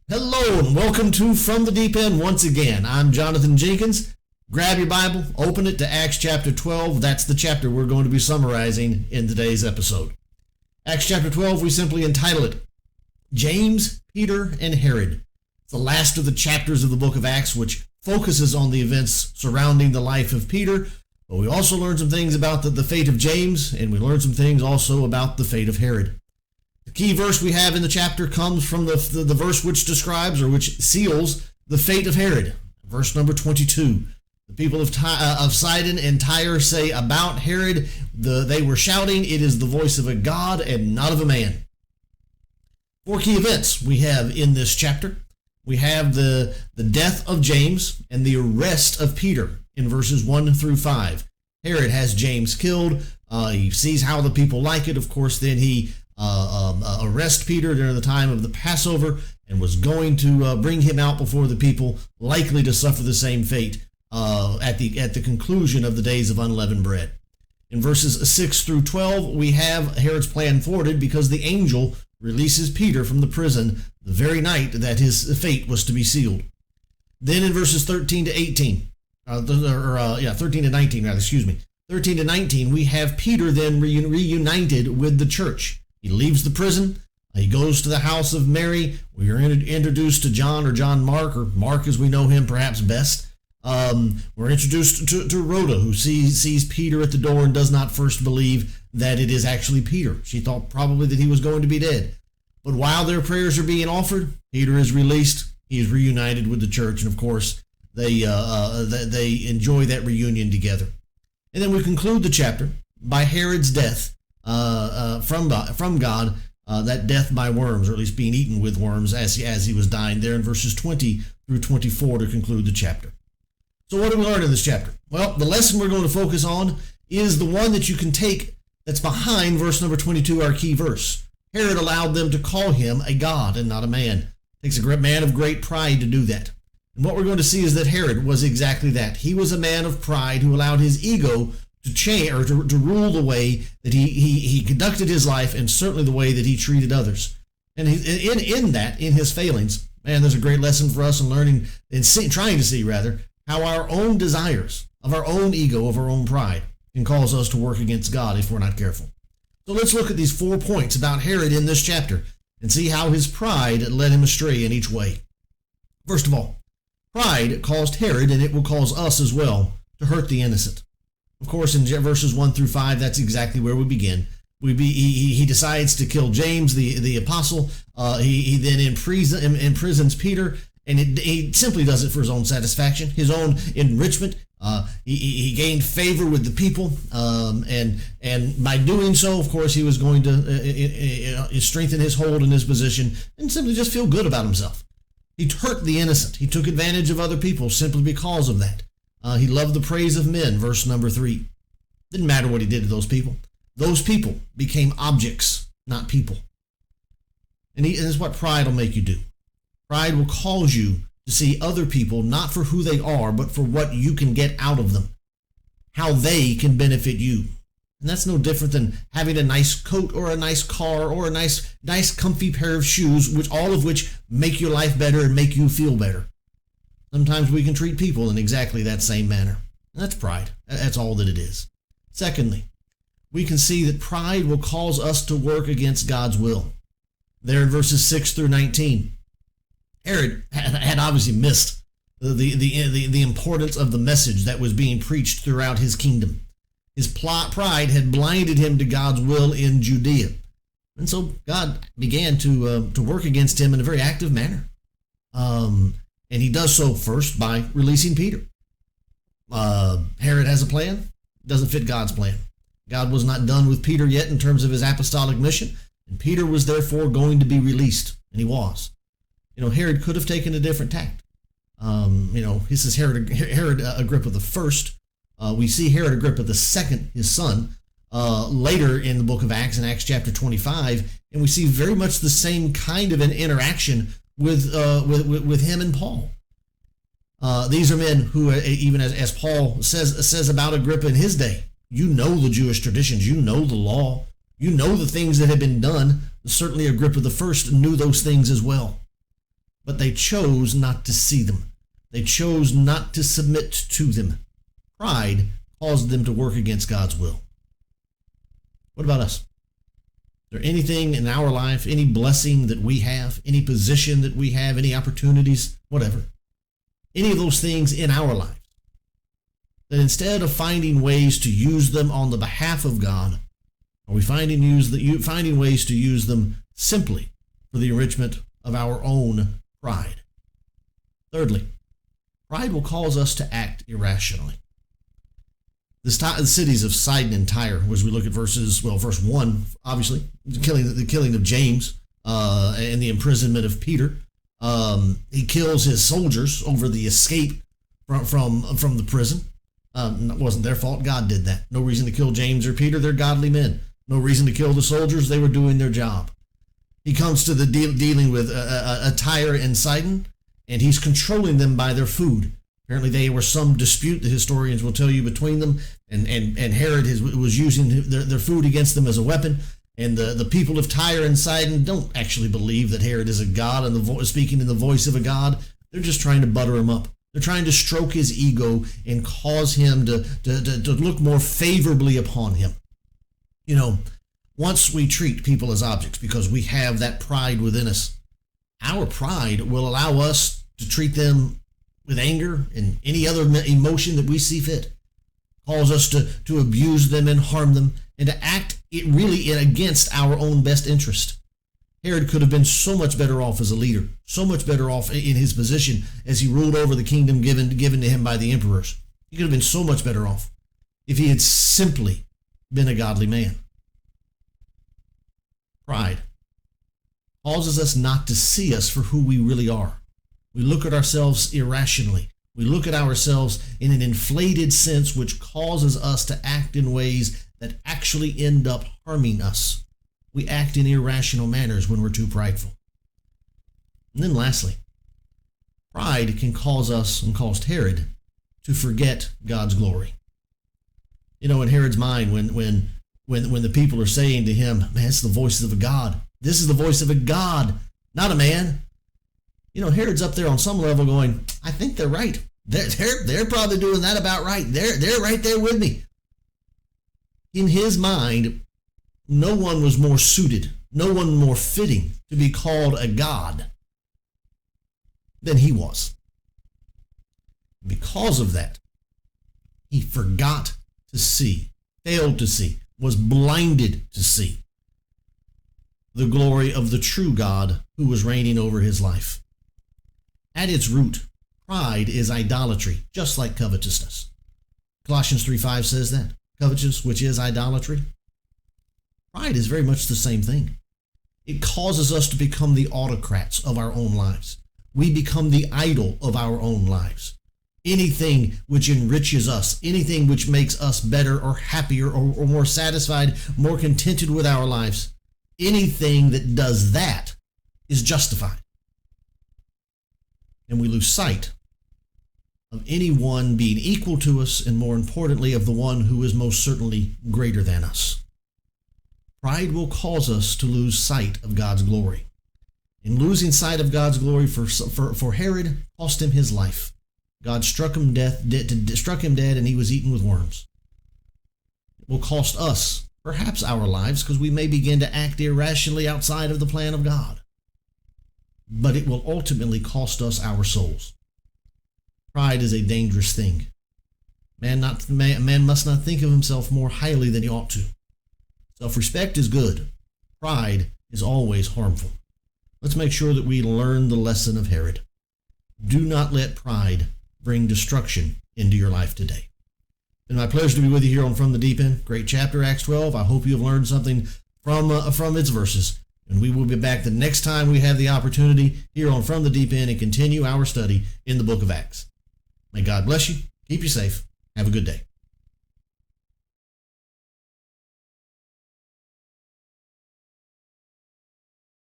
Hello and welcome to From the Deep End once again. I'm Jonathan Jenkins. Grab your Bible, open it to Acts chapter 12. That's the chapter we're going to be summarizing in today's episode. Acts chapter 12, we simply entitle it, James, Peter, and Herod. It's the last of the chapters of the book of Acts, which focuses on the events surrounding the life of Peter. But we also learn some things about the fate of James, and we learn some things also about the fate of Herod. The key verse we have in the chapter comes from the verse which describes or which seals the fate of Herod. Verse number 22. The people of Sidon and Tyre say about Herod, they were shouting, "It is the voice of a god and not of a man." Four key events we have in this chapter. We have the death of James and the arrest of Peter in verses 1 through 5. Herod has James killed. He sees how the people like it. Of course, then he arrest Peter during the time of the Passover and was going to bring him out before the people, likely to suffer the same fate at the conclusion of the days of unleavened bread. In verses 6 through 12, we have Herod's plan thwarted because the angel releases Peter from the prison the very night that his fate was to be sealed. Then in verses 13 to 19, 13 to 19, we have Peter then reunited with the church. He leaves the prison. He goes to the house of Mary. We are introduced to John, or John Mark, or Mark as we know him perhaps best. We're introduced to Rhoda, who sees Peter at the door and does not first believe that it is actually Peter. She thought probably that he was going to be dead. But while their prayers are being offered, Peter is released. He is reunited with the church, and of course, they enjoy that reunion together. And then we conclude the chapter by Herod's death from God, that death by worms, or at least being eaten with worms as he was dying, there in verses 20 through 24 to conclude the chapter. So what do we learn in this chapter? Well, the lesson we're going to focus on is the one that you can take that's behind verse number 22, our key verse. Herod allowed them to call him a god and not a man. It takes a great man of great pride to do that. And what we're going to see is that Herod was exactly that. He was a man of pride who allowed his ego to change or to rule the way that he conducted his life, and certainly the way that he treated others. And in his failings, man, there's a great lesson for us in learning and trying to see how our own desires of our own ego, of our own pride, can cause us to work against God if we're not careful. So let's look at these 4 points about Herod in this chapter and see how his pride led him astray in each way. First of all, pride caused Herod, and it will cause us as well, to hurt the innocent. Of course, in verses 1 through 5, that's exactly where we begin. He decides to kill James, the apostle. He then imprisons Peter, and he simply does it for his own satisfaction, his own enrichment. He gained favor with the people, and by doing so, of course, he was going to strengthen his hold in his position and simply just feel good about himself. He hurt the innocent. He took advantage of other people simply because of that. He loved the praise of men, verse number 3. Didn't matter what he did to those people. Those people became objects, not people. And this is what pride will make you do. Pride will cause you to see other people not for who they are, but for what you can get out of them, how they can benefit you. And that's no different than having a nice coat or a nice car or a nice comfy pair of shoes, all of which make your life better and make you feel better. Sometimes we can treat people in exactly that same manner. That's pride. That's all that it is. Secondly, we can see that pride will cause us to work against God's will. There in verses 6 through 19, Herod had obviously missed the importance of the message that was being preached throughout his kingdom. His pride had blinded him to God's will in Judea. And so God began to work against him in a very active manner. And he does so first by releasing Peter. Herod has a plan. Doesn't fit God's plan. God was not done with Peter yet in terms of his apostolic mission. And Peter was therefore going to be released. And he was. Herod could have taken a different tact. This is Herod Agrippa the first. We see Herod Agrippa the second, his son, later in the book of Acts, in Acts chapter 25. And we see very much the same kind of an interaction with him and Paul. These are men who, even as Paul says about Agrippa in his day, you know the Jewish traditions, you know the law, you know the things that have been done. Certainly Agrippa the first knew those things as well. but they chose not to see them. They chose not to submit to them. Pride caused them to work against God's will. What about us? Is there anything in our life, any blessing that we have, any position that we have, any opportunities, whatever, any of those things in our lives, that instead of finding ways to use them on the behalf of God, are we finding ways to use them simply for the enrichment of our own pride? Thirdly, pride will cause us to act irrationally. The cities of Sidon and Tyre, as we look at verse 1, obviously, the killing of James and the imprisonment of Peter. He kills his soldiers over the escape from the prison. It wasn't their fault. God did that. No reason to kill James or Peter. They're godly men. No reason to kill the soldiers. They were doing their job. He comes to the dealing with Tyre and Sidon, and he's controlling them by their food. Apparently there was some dispute, the historians will tell you, between them, and Herod was using their food against them as a weapon. And the people of Tyre and Sidon don't actually believe that Herod is a god and speaking in the voice of a god. They're just trying to butter him up. They're trying to stroke his ego and cause him to look more favorably upon him. You know, once we treat people as objects because we have that pride within us, our pride will allow us to treat them with anger and any other emotion that we see fit. Cause us to abuse them and harm them and to act really against our own best interest. Herod could have been so much better off as a leader, so much better off in his position as he ruled over the kingdom given to him by the emperors. He could have been so much better off if he had simply been a godly man. Pride causes us not to see us for who we really are. We look at ourselves irrationally. We look at ourselves in an inflated sense, which causes us to act in ways that actually end up harming us. We act in irrational manners when we're too prideful. And then lastly, pride can cause us, and caused Herod, to forget God's glory. You know, in Herod's mind, when the people are saying to him, man, it's the voice of a God. This is the voice of a God, not a man. You know, Herod's up there on some level going, I think they're right. They're probably doing that about right. They're right there with me. In his mind, no one was more suited, no one more fitting to be called a god than he was. Because of that, he forgot to see, failed to see, was blinded to see the glory of the true God who was reigning over his life. At its root, pride is idolatry, just like covetousness. Colossians 3:5 says that. Covetous, which is idolatry. Pride is very much the same thing. It causes us to become the autocrats of our own lives. We become the idol of our own lives. Anything which enriches us, anything which makes us better or happier or more satisfied, more contented with our lives, anything that does that is justified. And we lose sight of anyone being equal to us, and more importantly, of the one who is most certainly greater than us. Pride will cause us to lose sight of God's glory. In losing sight of God's glory for Herod, cost him his life. God struck him dead, and he was eaten with worms. It will cost us, perhaps our lives, because we may begin to act irrationally outside of the plan of God. But it will ultimately cost us our souls. Pride is a dangerous thing. Man must not think of himself more highly than he ought to. Self-respect is good. Pride is always harmful. Let's make sure that we learn the lesson of Herod. Do not let pride bring destruction into your life today. It's been my pleasure to be with you here on From the Deep End. Great chapter, Acts 12. I hope you have learned something from its verses. And we will be back the next time we have the opportunity here on From the Deep End and continue our study in the book of Acts. May God bless you, keep you safe, have a good day.